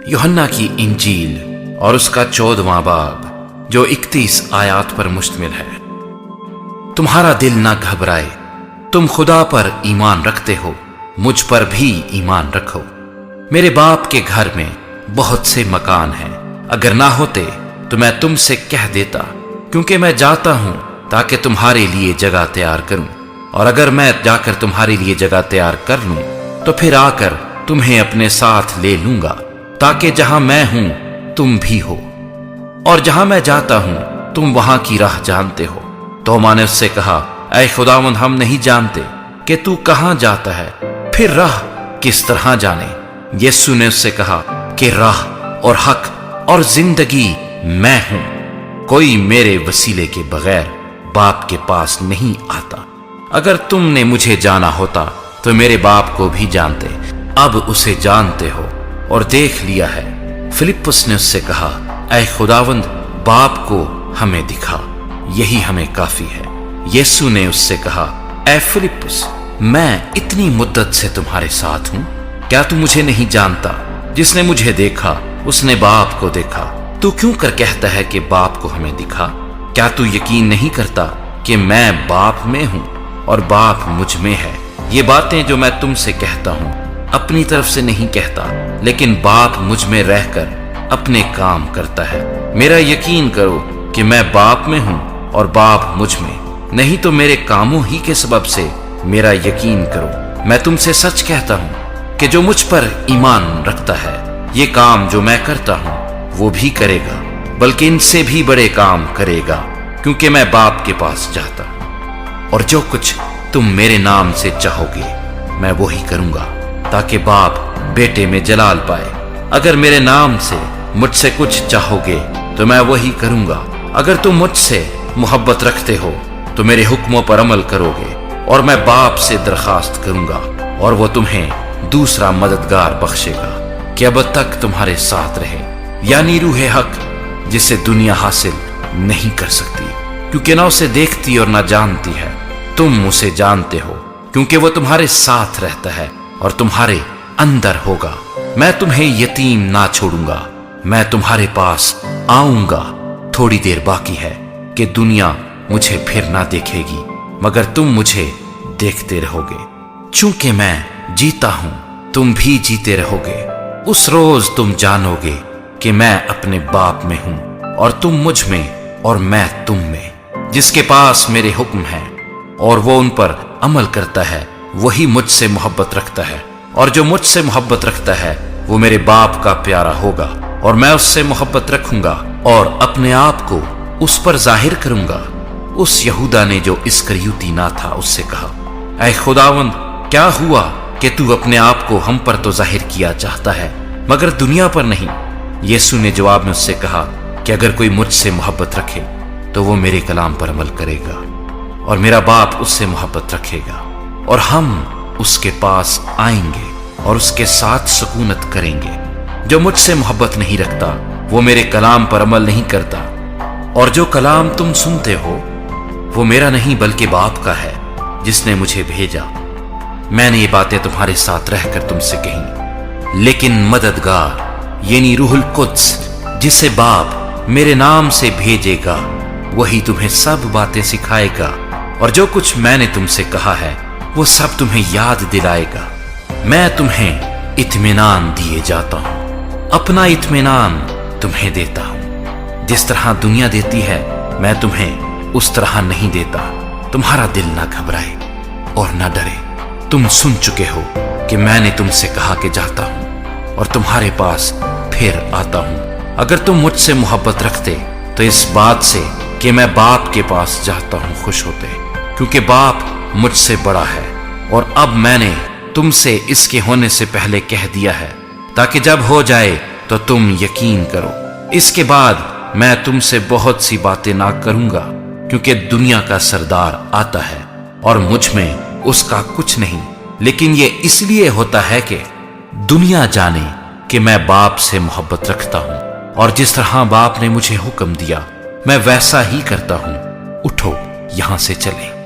यूहन्ना की इंजील और उसका 14वां बाब जो 31 आयात पर मुश्तमिल है। तुम्हारा दिल ना घबराए, तुम खुदा पर ईमान रखते हो, मुझ पर भी ईमान रखो। मेरे बाप के घर में बहुत से मकान हैं, अगर ना होते तो मैं तुमसे कह देता, क्योंकि मैं जाता हूं ताकि तुम्हारे लिए जगह तैयार करूं। और अगर मैं जाकर तुम्हारे लिए जगह तैयार कर लूं तो फिर आकर तुम्हें अपने साथ ले लूंगा, ताकि जहां मैं हूं तुम भी हो, और जहां मैं जाता हूं तुम वहां की राह जानते हो। तोमा ने उससे कहा, ऐ खुदावंद, हम नहीं जानते कि तू कहां जाता है, फिर राह किस तरह जाने। यीशु ने उससे कहा कि राह और हक और जिंदगी मैं हूं, कोई मेरे वसीले के बगैर बाप के पास नहीं आता। अगर तुमने मुझे जाना होता तो मेरे बाप को भी जानते, अब उसे जानते हो और देख लिया है। फिलिप्पुस ने उससे कहा, ऐ खुदावंद, बाप को हमें दिखा, यही हमें काफी है। यीशु ने उससे कहा, ऐ फिलिप्पुस, मैं इतनी मुद्दत से तुम्हारे साथ हूं, क्या तू मुझे नहीं जानता? जिसने मुझे देखा उसने बाप को देखा। तू क्यों कर कहता है कि बाप को हमें दिखा? क्या तू यकीन नहीं करता कि मैं बाप में हूं और बाप मुझ में है? ये बातें जो मैं तुमसे कहता हूं अपनी तरफ से नहीं कहता, लेकिन बाप मुझ में रहकर अपने काम करता है। मेरा यकीन करो कि मैं बाप में हूं और बाप मुझ में, नहीं तो मेरे कामों ही के सबब से मेरा यकीन करो। मैं तुमसे सच कहता हूं कि जो मुझ पर ईमान रखता है, ये काम जो मैं करता हूं वो भी करेगा, बल्कि इनसे भी बड़े काम करेगा, क्योंकि मैं बाप के पास जाता हूं। और जो कुछ तुम मेरे नाम से चाहोगे मैं वही करूंगा, ताकि बाप बेटे में जलाल पाए। अगर मेरे नाम से मुझसे कुछ चाहोगे तो मैं वही करूंगा। अगर तुम मुझसे मोहब्बत रखते हो तो मेरे हुक्मों पर अमल करोगे, और मैं बाप से दरखास्त करूंगा और वो तुम्हें दूसरा मददगार बख्शेगा कि अब तक तुम्हारे साथ रहे, यानी रूहे हक, जिसे दुनिया हासिल नहीं कर सकती, क्योंकि ना उसे देखती और ना जानती है। तुम उसे जानते हो, क्योंकि वो तुम्हारे साथ रहता है और तुम्हारे अंदर होगा। मैं तुम्हें यतीम ना छोड़ूंगा, मैं तुम्हारे पास आऊंगा। थोड़ी देर बाकी है कि दुनिया मुझे फिर ना देखेगी, मगर तुम मुझे देखते रहोगे। चूंकि मैं जीता हूं, तुम भी जीते रहोगे। उस रोज तुम जानोगे कि मैं अपने बाप में हूं और तुम मुझ में और मैं तुम में। जिसके पास मेरे हुक्म हैं और वो उन पर अमल करता है, वही मुझसे मोहब्बत रखता है, और जो मुझसे मोहब्बत रखता है वो मेरे बाप का प्यारा होगा, और मैं उससे मोहब्बत रखूंगा और अपने आप को उस पर जाहिर करूंगा। उस यहूदा ने जो इस्करियोती ना था उससे कहा, ऐ खुदावंद, क्या हुआ कि तू अपने आप को हम पर तो जाहिर किया चाहता है, मगर दुनिया पर नहीं? यीशु ने जवाब में उससे कहा कि अगर कोई मुझसे मोहब्बत रखे तो वो मेरे कलाम पर अमल करेगा, और मेरा बाप उससे मोहब्बत रखेगा, और हम उसके पास आएंगे और उसके साथ सुकूनत करेंगे। जो मुझसे मोहब्बत नहीं रखता वो मेरे कलाम पर अमल नहीं करता, और जो कलाम तुम सुनते हो वो मेरा नहीं बल्कि बाप का है जिसने मुझे भेजा। मैंने ये बातें तुम्हारे साथ रहकर तुमसे कही, लेकिन मददगार यानी रूहुल कुद्स, जिसे बाप मेरे नाम से भेजेगा, वही तुम्हें सब बातें सिखाएगा, और जो कुछ मैंने तुमसे कहा है वो सब तुम्हें याद दिलाएगा। मैं तुम्हें इत्मीनान दिए जाता हूं, अपना इत्मीनान तुम्हें देता हूं। जिस तरह दुनिया देती है मैं तुम्हें उस तरह नहीं देता। तुम्हारा दिल ना घबराए और ना डरे। तुम सुन चुके हो कि मैंने तुमसे कहा कि जाता हूं और तुम्हारे पास फिर आता हूं। अगर तुम मुझसे मोहब्बत रखते तो इस बात से कि मैं बाप के पास जाता हूं खुश होते, क्योंकि बाप मुझसे बड़ा है, और अब मैंने तुमसे इसके होने से पहले कह दिया है, ताकि जब हो जाए तो तुम यकीन करो। इसके बाद मैं तुमसे बहुत सी बातें ना करूंगा, क्योंकि दुनिया का सरदार आता है और मुझ में उसका कुछ नहीं, लेकिन ये इसलिए होता है कि दुनिया जाने कि मैं बाप से मोहब्बत रखता हूं, और जिस तरह बाप ने मुझे हुक्म दिया मैं वैसा ही करता हूं। उठो, यहां से चलें।